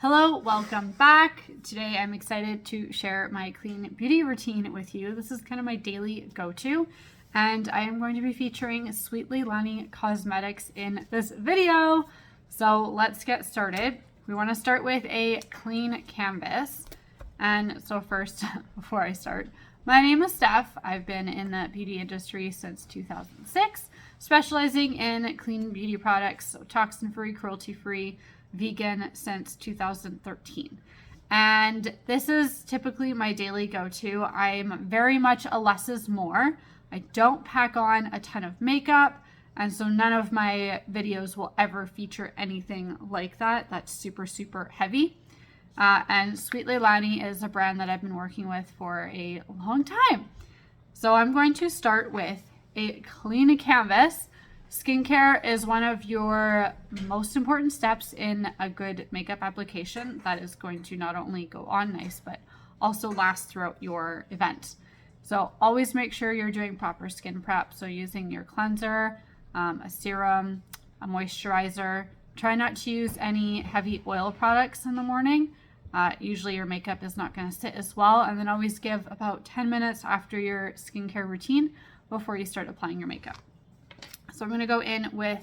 Hello, welcome back. Today I'm excited to share my clean beauty routine with you. This is kind of my daily go-to, and I am going to be featuring Sweet LeiLani Cosmetics in this video. So let's get started. We want to start with a clean canvas. And so first, before I start, my name is Steph. I've been in the beauty industry since 2006, specializing in clean beauty products, so toxin-free, cruelty-free, vegan since 2013. And this is typically my daily go-to. I'm very much a less is more. I don't pack on a ton of makeup, and so none of my videos will ever feature anything like that. That's super heavy. And Sweet LeiLani is a brand that I've been working with for a long time. So I'm going to start with a clean canvas. Skincare is one of your most important steps in a good makeup application that is going to not only go on nice, but also last throughout your event. So always make sure you're doing proper skin prep. So using your cleanser, a serum, a moisturizer. Try not to use any heavy oil products in the morning. Usually your makeup is not going to sit as well. And then always give about 10 minutes after your skincare routine before you start applying your makeup. So I'm going to go in with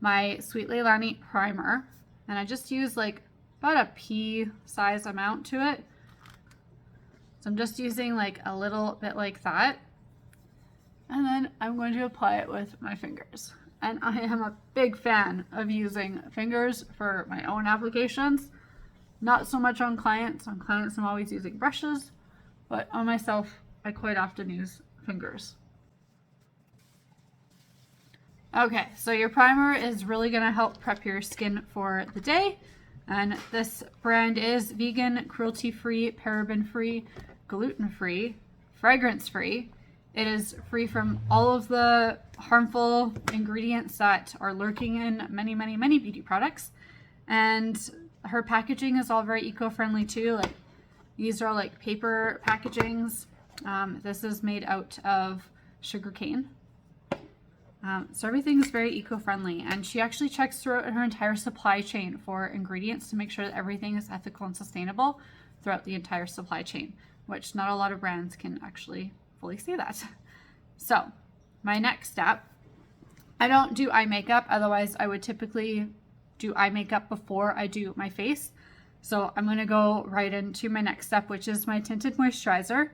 my Sweet LeiLani primer, and I just use like about a pea size amount to it. So I'm just using like a little bit like that, and then I'm going to apply it with my fingers. And I am a big fan of using fingers for my own applications, not so much on clients. On clients I'm always using brushes, but on myself I quite often use fingers. Okay, so your primer is really going to help prep your skin for the day. And this brand is vegan, cruelty-free, paraben-free, gluten-free, fragrance-free. It is free from all of the harmful ingredients that are lurking in many beauty products. And her packaging is all very eco-friendly too. Like, these are all like paper packagings. This is made out of sugarcane. So everything's very eco-friendly, and she actually checks throughout her entire supply chain for ingredients to make sure that everything is ethical and sustainable throughout the entire supply chain, which not a lot of brands can actually fully say that. So my next step, I don't do eye makeup, otherwise I would typically do eye makeup before I do my face. So I'm going to go right into my next step, which is my tinted moisturizer.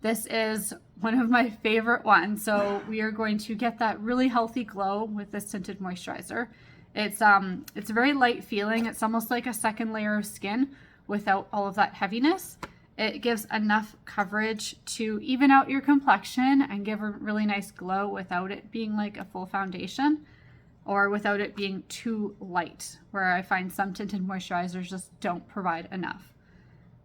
This is one of my favorite ones. So we are going to get that really healthy glow with this tinted moisturizer. It's a very light feeling. It's almost like a second layer of skin without all of that heaviness. It gives enough coverage to even out your complexion and give a really nice glow without it being like a full foundation, or without it being too light, where I find some tinted moisturizers just don't provide enough.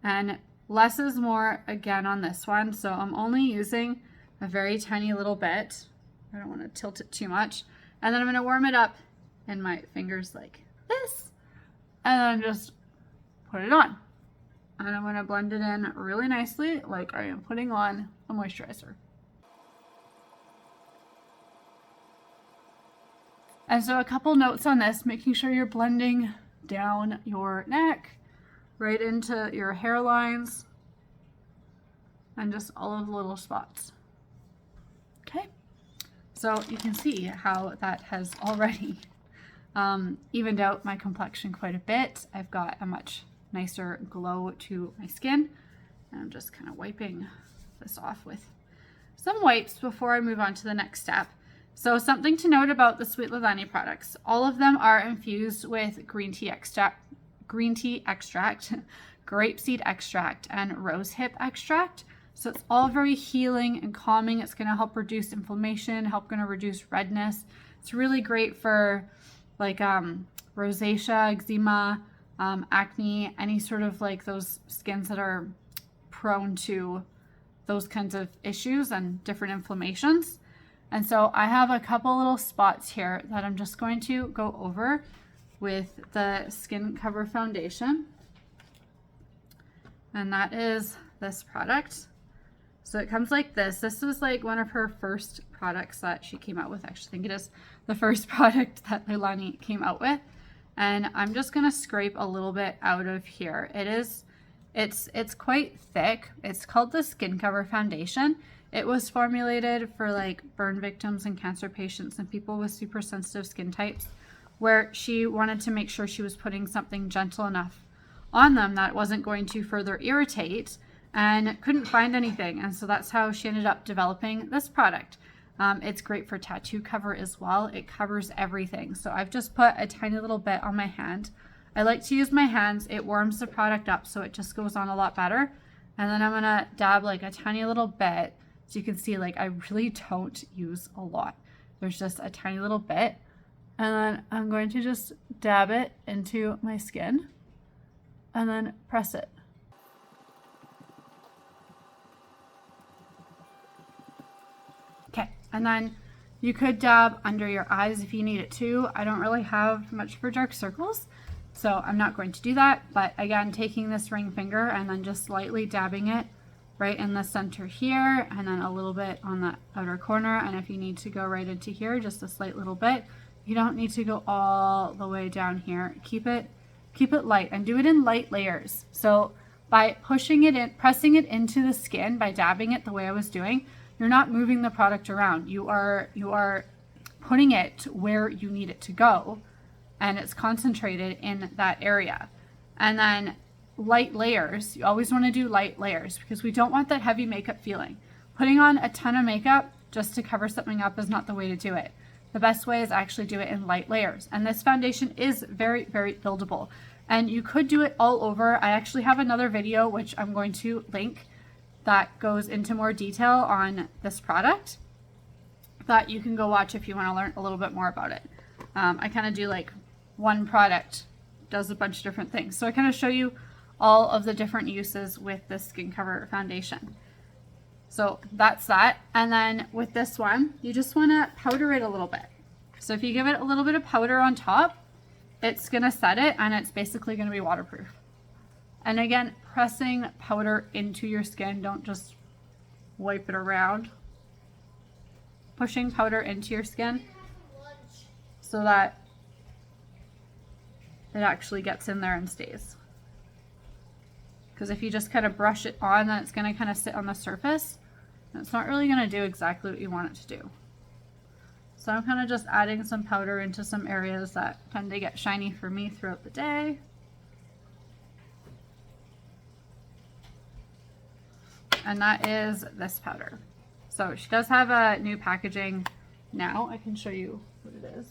And less is more again on this one, so I'm only using a very tiny little bit. I don't want to tilt it too much. And then I'm going to warm it up in my fingers like this, and then just put it on. And I'm going to blend it in really nicely like I am putting on a moisturizer. And so a couple notes on this, making sure you're blending down your neck, right into your hairlines, and just all of the little spots. Okay, so you can see how that has already evened out my complexion quite a bit. I've got a much nicer glow to my skin, and I'm just kind of wiping this off with some wipes before I move on to the next step. So something to note about the Sweet LeiLani products, all of them are infused with green tea extract, grapeseed extract, and rosehip extract. So it's all very healing and calming. It's going to help reduce inflammation, going to reduce redness. It's really great for like rosacea, eczema, acne, any sort of like those skins that are prone to those kinds of issues and different inflammations. And so I have a couple little spots here that I'm just going to go over with the Skin Cover Foundation. And that is this product. So it comes like this. This was like one of her first products that she came out with. Actually, I think it is the first product that LeiLani came out with. And I'm just gonna scrape a little bit out of here. It's quite thick. It's called the Skin Cover Foundation. It was formulated for like burn victims and cancer patients and people with super sensitive skin types, where she wanted to make sure she was putting something gentle enough on them that wasn't going to further irritate, and couldn't find anything. And so that's how she ended up developing this product. It's great for tattoo cover as well. It covers everything. So I've just put a tiny little bit on my hand. I like to use my hands. It warms the product up so it just goes on a lot better. And then I'm gonna dab like a tiny little bit. So you can see, like, I really don't use a lot. There's just a tiny little bit. And then I'm going to just dab it into my skin and then press it. Okay, and then you could dab under your eyes if you need it too. I don't really have much for dark circles, so I'm not going to do that. But again, taking this ring finger and then just lightly dabbing it right in the center here, and then a little bit on the outer corner. And if you need to go right into here, just a slight little bit. You don't need to go all the way down here. Keep it light, and do it in light layers. So by pushing it in, pressing it into the skin, by dabbing it the way I was doing, you're not moving the product around. You are putting it where you need it to go, and it's concentrated in that area. And then light layers, you always want to do light layers because we don't want that heavy makeup feeling. Putting on a ton of makeup just to cover something up is not the way to do it. The best way is actually do it in light layers. And this foundation is very, very buildable. And you could do it all over. I actually have another video, which I'm going to link, that goes into more detail on this product that you can go watch if you want to learn a little bit more about it. I kind of do like one product does a bunch of different things. So I kind of show you all of the different uses with this Skin Cover Foundation. So that's that. And then with this one, you just want to powder it a little bit. So if you give it a little bit of powder on top, it's going to set it, and it's basically going to be waterproof. And again, pressing powder into your skin, don't just wipe it around. Pushing powder into your skin so that it actually gets in there and stays. Because if you just kind of brush it on, then it's going to kind of sit on the surface, and it's not really going to do exactly what you want it to do. So I'm kind of just adding some powder into some areas that tend to get shiny for me throughout the day. And that is this powder. So she does have a new packaging now. I can show you what it is.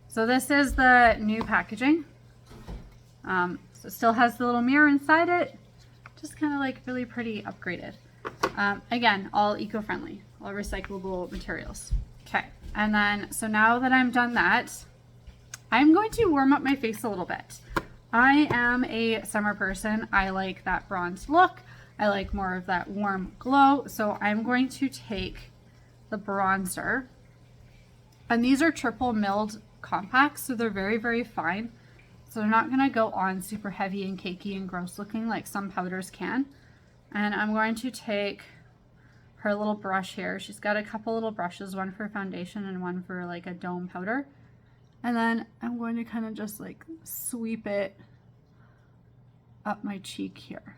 So this is the new packaging. So it still has the little mirror inside it. Just kind of like really pretty upgraded. Again, all eco-friendly, all recyclable materials. Okay, and then, so now that I'm done that, I'm going to warm up my face a little bit. I am a summer person. I like that bronze look. I like more of that warm glow. So I'm going to take the bronzer, and these are triple milled compacts, so they're very, very fine. So they're not gonna go on super heavy and cakey and gross looking like some powders can. And I'm going to take her little brush here. She's got a couple little brushes, one for foundation and one for like a dome powder. And then I'm going to kind of just like sweep it up my cheek here.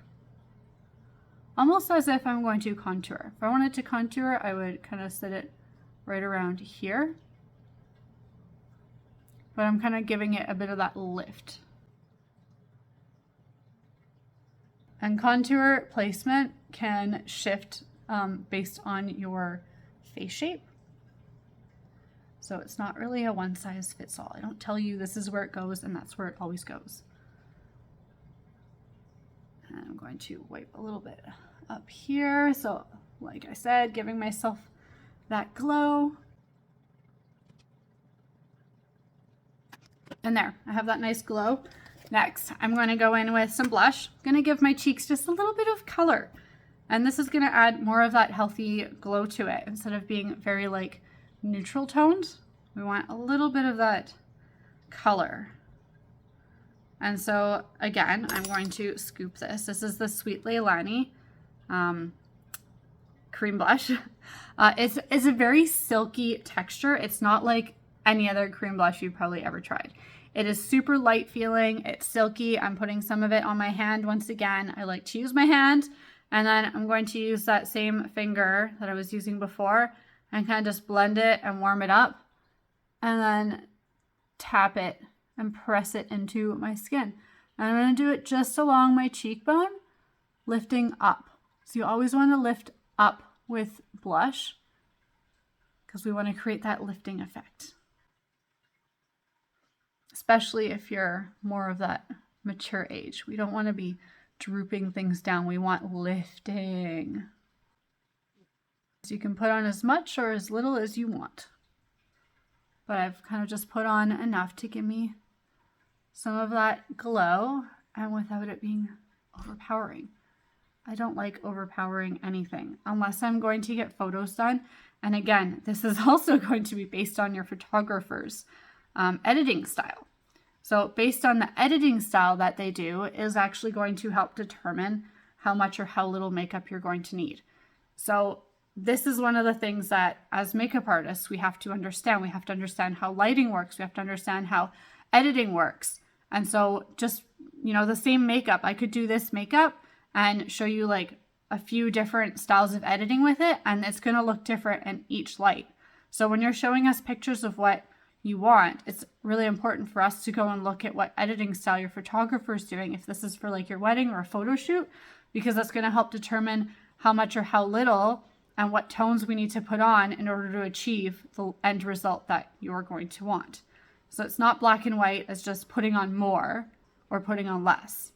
Almost as if I'm going to contour. If I wanted to contour, I would kind of set it right around here. But I'm kind of giving it a bit of that lift. And contour placement can shift based on your face shape. So it's not really a one size fits all. I don't tell you this is where it goes and that's where it always goes. And I'm going to wipe a little bit up here. So like I said, giving myself that glow. And there, I have that nice glow. Next, I'm going to go in with some blush. I'm going to give my cheeks just a little bit of color. And this is going to add more of that healthy glow to it. Instead of being very like neutral toned, we want a little bit of that color. And so again, I'm going to scoop this. This is the Sweet LeiLani cream blush. It's a very silky texture. It's not like any other cream blush you've probably ever tried. It is super light feeling. It's silky. I'm putting some of it on my hand. Once again, I like to use my hand, and then I'm going to use that same finger that I was using before and kind of just blend it and warm it up, and then tap it and press it into my skin. And I'm going to do it just along my cheekbone, lifting up. So you always want to lift up with blush because we want to create that lifting effect. Especially if you're more of that mature age. We don't want to be drooping things down. We want lifting. So you can put on as much or as little as you want. But I've kind of just put on enough to give me some of that glow and without it being overpowering. I don't like overpowering anything unless I'm going to get photos done. And again, this is also going to be based on your photographer's editing style. So based on the editing style that they do is actually going to help determine how much or how little makeup you're going to need. So this is one of the things that as makeup artists, we have to understand. We have to understand how lighting works. We have to understand how editing works. And so just, the same makeup, I could do this makeup and show you like a few different styles of editing with it, and it's going to look different in each light. So when you're showing us pictures of what you want, it's really important for us to go and look at what editing style your photographer is doing, if this is for like your wedding or a photo shoot, because that's going to help determine how much or how little and what tones we need to put on in order to achieve the end result that you're going to want. So it's not black and white as just putting on more or putting on less.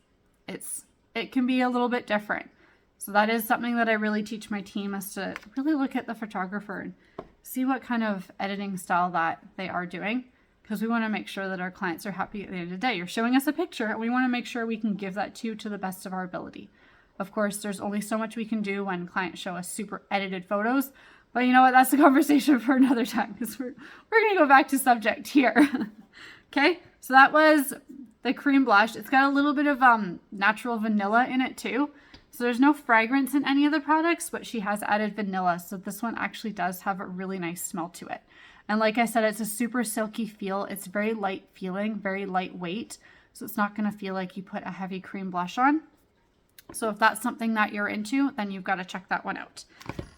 It can be a little bit different. So that is something that I really teach my team, is to really look at the photographer and see what kind of editing style that they are doing, because we want to make sure that our clients are happy at the end of the day. You're showing us a picture and we want to make sure we can give that to you to the best of our ability. Of course, there's only so much we can do when clients show us super edited photos, but you know what? That's a conversation for another time, because we're going to go back to subject here. Okay, so that was the cream blush. It's got a little bit of natural vanilla in it too. So there's no fragrance in any of the products, but she has added vanilla. So this one actually does have a really nice smell to it. And like I said, it's a super silky feel. It's very light feeling, very lightweight. So it's not going to feel like you put a heavy cream blush on. So if that's something that you're into, then you've got to check that one out.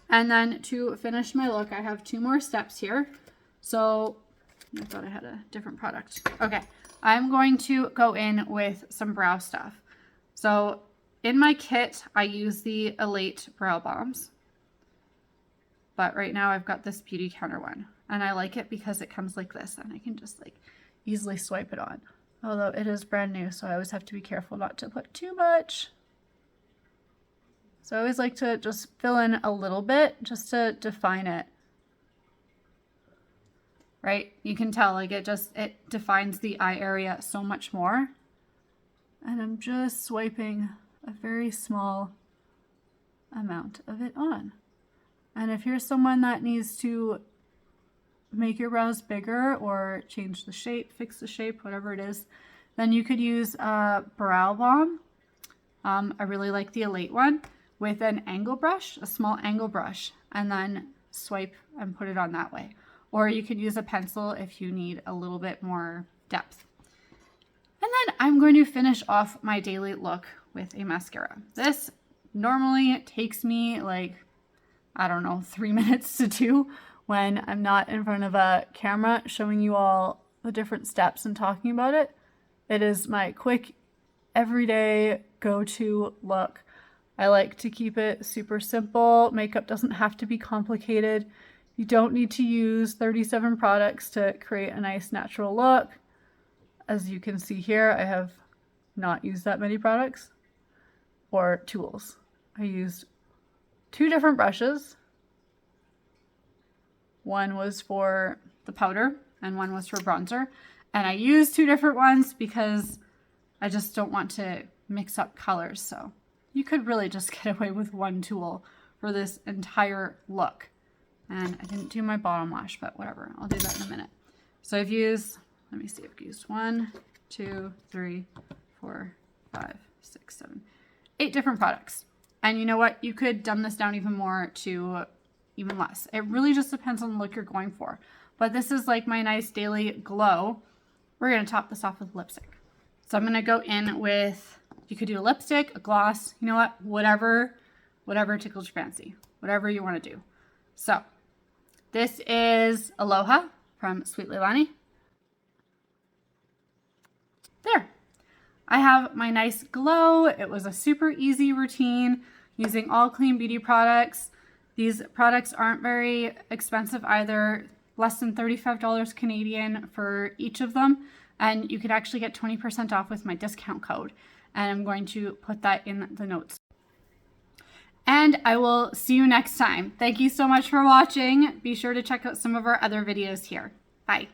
And then to finish my look, I have 2 more steps here. So I thought I had a different product. Okay, I'm going to go in with some brow stuff. So in my kit, I use the Elate Brow Bombs. But right now I've got this Beauty Counter one. And I like it because it comes like this, and I can just like easily swipe it on. Although it is brand new, so I always have to be careful not to put too much. So I always like to just fill in a little bit just to define it. Right? You can tell like it defines the eye area so much more. And I'm just swiping a very small amount of it on. And if you're someone that needs to make your brows bigger or change the shape, fix the shape, whatever it is, then you could use a brow balm. I really like the Elate one, with an angle brush, a small angle brush, and then swipe and put it on that way. Or you could use a pencil if you need a little bit more depth. And then I'm going to finish off my daily look with a mascara. This normally takes me like, I don't know, 3 minutes to do when I'm not in front of a camera showing you all the different steps and talking about it. It is my quick, everyday go-to look. I like to keep it super simple. Makeup doesn't have to be complicated. You don't need to use 37 products to create a nice natural look. As you can see here, I have not used that many products or tools. I used 2 different brushes. One was for the powder and one was for bronzer. And I used 2 different ones because I just don't want to mix up colors. So you could really just get away with 1 tool for this entire look. And I didn't do my bottom lash, but whatever. I'll do that in a minute. So I've used, let me see, I've used 1, 2, 3, 4, 5, 6, 7, 8 different products. And you know what? You could dumb this down even more to even less. It really just depends on the look you're going for. But this is like my nice daily glow. we're going to top this off with lipstick. So I'm going to go in with, you could do a lipstick, a gloss, you know what, whatever tickles your fancy, whatever you want to do. So this is Aloha from Sweet LeiLani. There. I have my nice glow. It was a super easy routine using all clean beauty products. These products aren't very expensive either, less than $35 Canadian for each of them. And you could actually get 20% off with my discount code. And I'm going to put that in the notes. And I will see you next time. Thank you so much for watching. Be sure to check out some of our other videos here. Bye.